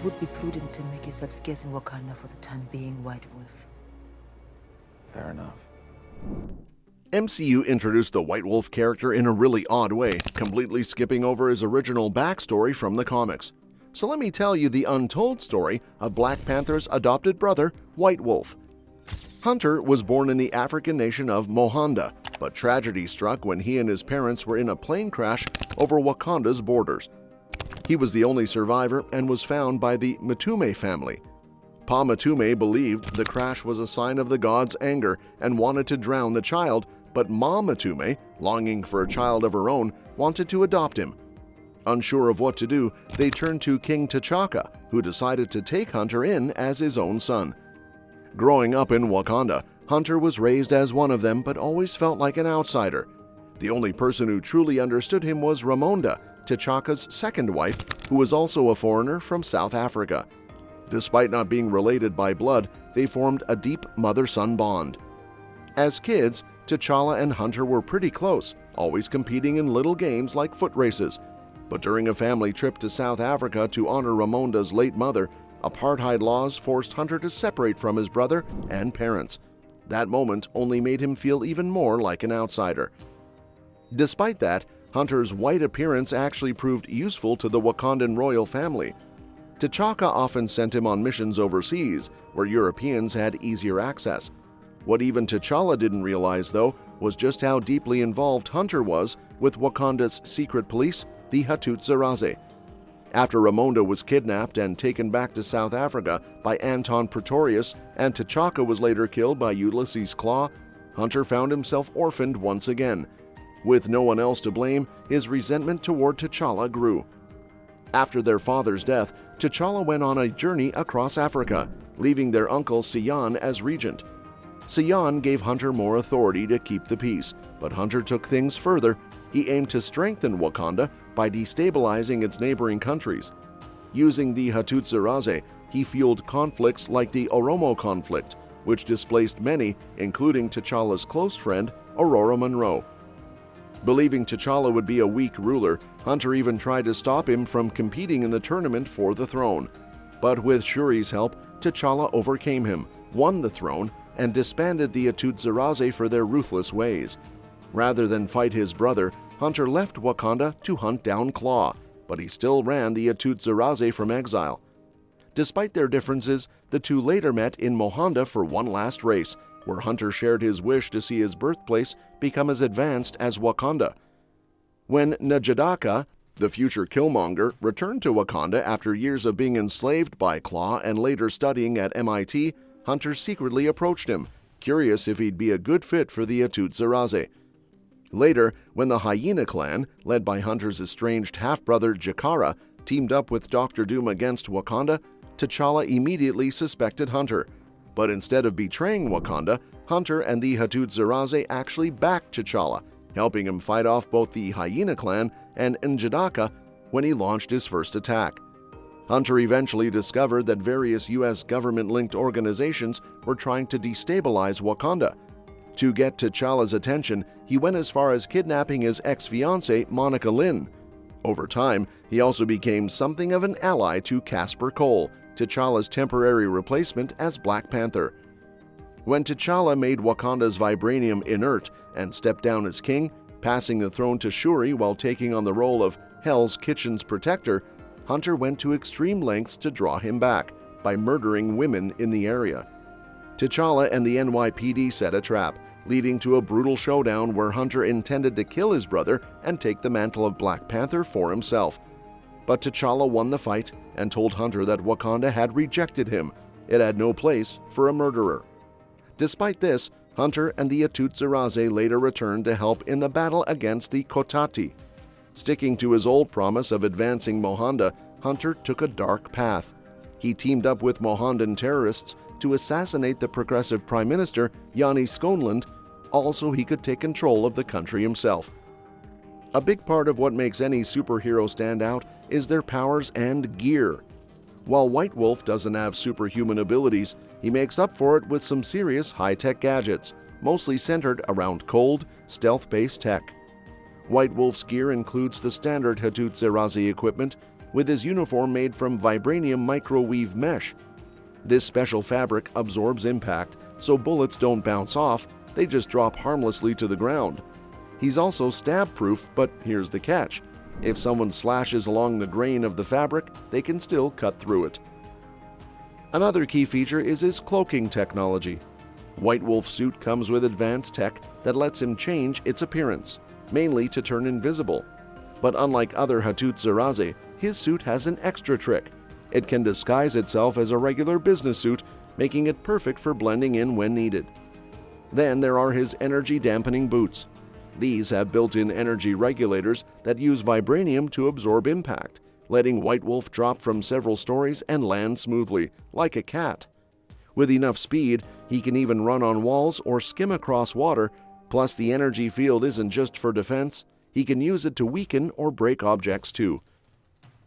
would be prudent to make yourself scarce in Wakanda for the time being, White Wolf. Fair enough. MCU introduced the White Wolf character in a really odd way, completely skipping over his original backstory from the comics. So let me tell you the untold story of Black Panther's adopted brother, White Wolf. Hunter was born in the African nation of Mohanda, but tragedy struck when he and his parents were in a plane crash over Wakanda's borders. He was the only survivor and was found by the Mtume family. Pa Mtume believed the crash was a sign of the gods' anger and wanted to drown the child, but Ma Mtume, longing for a child of her own, wanted to adopt him. Unsure of what to do, they turned to King T'Chaka, who decided to take Hunter in as his own son. Growing up in Wakanda, Hunter was raised as one of them but always felt like an outsider. The only person who truly understood him was Ramonda, T'Chaka's second wife, who was also a foreigner from South Africa. Despite not being related by blood, they formed a deep mother-son bond. As kids, T'Challa and Hunter were pretty close, always competing in little games like foot races. But during a family trip to South Africa to honor Ramonda's late mother, apartheid laws forced Hunter to separate from his brother and parents. That moment only made him feel even more like an outsider. Despite that, Hunter's white appearance actually proved useful to the Wakandan royal family. T'Chaka often sent him on missions overseas, where Europeans had easier access. What even T'Challa didn't realize, though, was just how deeply involved Hunter was with Wakanda's secret police, the Hattusarase. After Ramonda was kidnapped and taken back to South Africa by Anton Pretorius, and T'Chaka was later killed by Ulysses Klaue, Hunter found himself orphaned once again. With no one else to blame, his resentment toward T'Challa grew. After their father's death, T'Challa went on a journey across Africa, leaving their uncle Sion as regent. Sion gave Hunter more authority to keep the peace, but Hunter took things further. He aimed to strengthen Wakanda by destabilizing its neighboring countries. Using the Hattusarase, he fueled conflicts like the Oromo conflict, which displaced many, including T'Challa's close friend, Aurora Monroe. Believing T'Challa would be a weak ruler, Hunter even tried to stop him from competing in the tournament for the throne. But with Shuri's help, T'Challa overcame him, won the throne, and disbanded the Hattusarase for their ruthless ways. Rather than fight his brother, Hunter left Wakanda to hunt down Klaue, but he still ran the Hattusarase from exile. Despite their differences, the two later met in Mohanda for one last race, where Hunter shared his wish to see his birthplace become as advanced as Wakanda. When N'Jadaka, the future Killmonger, returned to Wakanda after years of being enslaved by Klaue and later studying at MIT, Hunter secretly approached him, curious if he'd be a good fit for the Hattusarase. Later, when the Hyena clan, led by Hunter's estranged half-brother Jakara, teamed up with Dr. Doom against Wakanda, T'Challa immediately suspected Hunter. But instead of betraying Wakanda, Hunter and the Hattusarase actually backed T'Challa, helping him fight off both the Hyena clan and N'Jadaka when he launched his first attack. Hunter eventually discovered that various U.S. government-linked organizations were trying to destabilize Wakanda. To get T'Challa's attention, he went as far as kidnapping his ex-fiancée, Monica Lynn. Over time, he also became something of an ally to Casper Cole, T'Challa's temporary replacement as Black Panther. When T'Challa made Wakanda's vibranium inert and stepped down as king, passing the throne to Shuri while taking on the role of Hell's Kitchen's protector, Hunter went to extreme lengths to draw him back by murdering women in the area. T'Challa and the NYPD set a trap, leading to a brutal showdown where Hunter intended to kill his brother and take the mantle of Black Panther for himself. But T'Challa won the fight and told Hunter that Wakanda had rejected him. It had no place for a murderer. Despite this, Hunter and the Hattusarase later returned to help in the battle against the Kotati. Sticking to his old promise of advancing Mohanda, Hunter took a dark path. He teamed up with Mohandan terrorists to assassinate the progressive Prime Minister, Yanni Skoneland, also he could take control of the country himself. A big part of what makes any superhero stand out is their powers and gear. While White Wolf doesn't have superhuman abilities, he makes up for it with some serious high-tech gadgets, mostly centered around cold, stealth-based tech. White Wolf's gear includes the standard Hattusarase equipment, with his uniform made from vibranium microweave mesh. This special fabric absorbs impact, so bullets don't bounce off, they just drop harmlessly to the ground. He's also stab-proof, but here's the catch. If someone slashes along the grain of the fabric, they can still cut through it. Another key feature is his cloaking technology. White Wolf's suit comes with advanced tech that lets him change its appearance, mainly to turn invisible. But unlike other Hattusaraze, his suit has an extra trick. It can disguise itself as a regular business suit, making it perfect for blending in when needed. Then there are his energy-dampening boots. These have built-in energy regulators that use vibranium to absorb impact, letting White Wolf drop from several stories and land smoothly, like a cat. With enough speed, he can even run on walls or skim across water, plus the energy field isn't just for defense, he can use it to weaken or break objects too.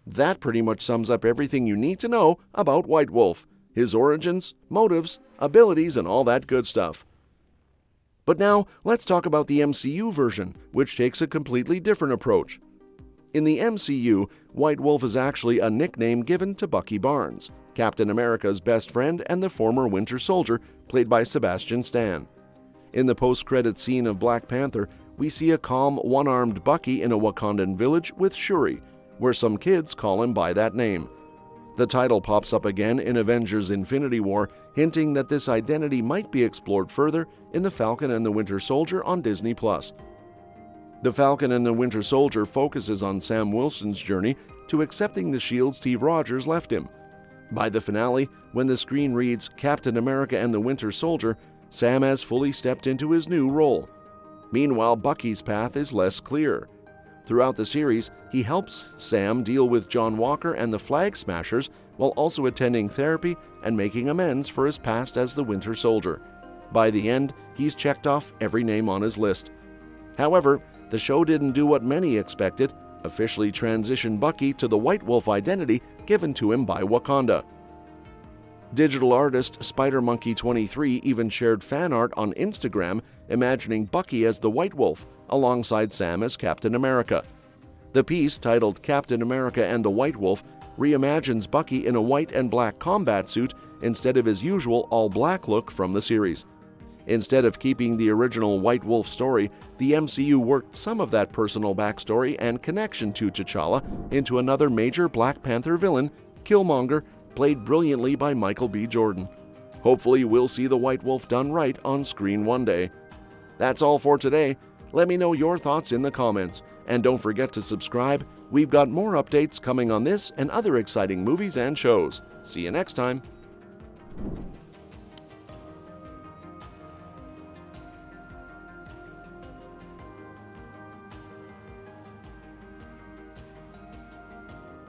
That pretty much sums up everything you need to know about White Wolf, his origins, motives, abilities, and all that good stuff. But now, let's talk about the MCU version, which takes a completely different approach. In the MCU, White Wolf is actually a nickname given to Bucky Barnes, Captain America's best friend and the former Winter Soldier, played by Sebastian Stan. In the post-credit scene of Black Panther, we see a calm, one-armed Bucky in a Wakandan village with Shuri, where some kids call him by that name. The title pops up again in Avengers: Infinity War, hinting that this identity might be explored further in The Falcon and the Winter Soldier on Disney+. The Falcon and the Winter Soldier focuses on Sam Wilson's journey to accepting the shield Steve Rogers left him. By the finale, when the screen reads Captain America and the Winter Soldier, Sam has fully stepped into his new role. Meanwhile, Bucky's path is less clear. Throughout the series, he helps Sam deal with John Walker and the Flag Smashers while also attending therapy and making amends for his past as the Winter Soldier. By the end, he's checked off every name on his list. However, the show didn't do what many expected, officially transition Bucky to the White Wolf identity given to him by Wakanda. Digital artist SpiderMonkey23 even shared fan art on Instagram imagining Bucky as the White Wolf alongside Sam as Captain America. The piece, titled Captain America and the White Wolf, reimagines Bucky in a white and black combat suit instead of his usual all-black look from the series. Instead of keeping the original White Wolf story, the MCU worked some of that personal backstory and connection to T'Challa into another major Black Panther villain, Killmonger, played brilliantly by Michael B. Jordan. Hopefully we'll see the White Wolf done right on screen one day. That's all for today. Let me know your thoughts in the comments. And don't forget to subscribe. We've got more updates coming on this and other exciting movies and shows. See you next time.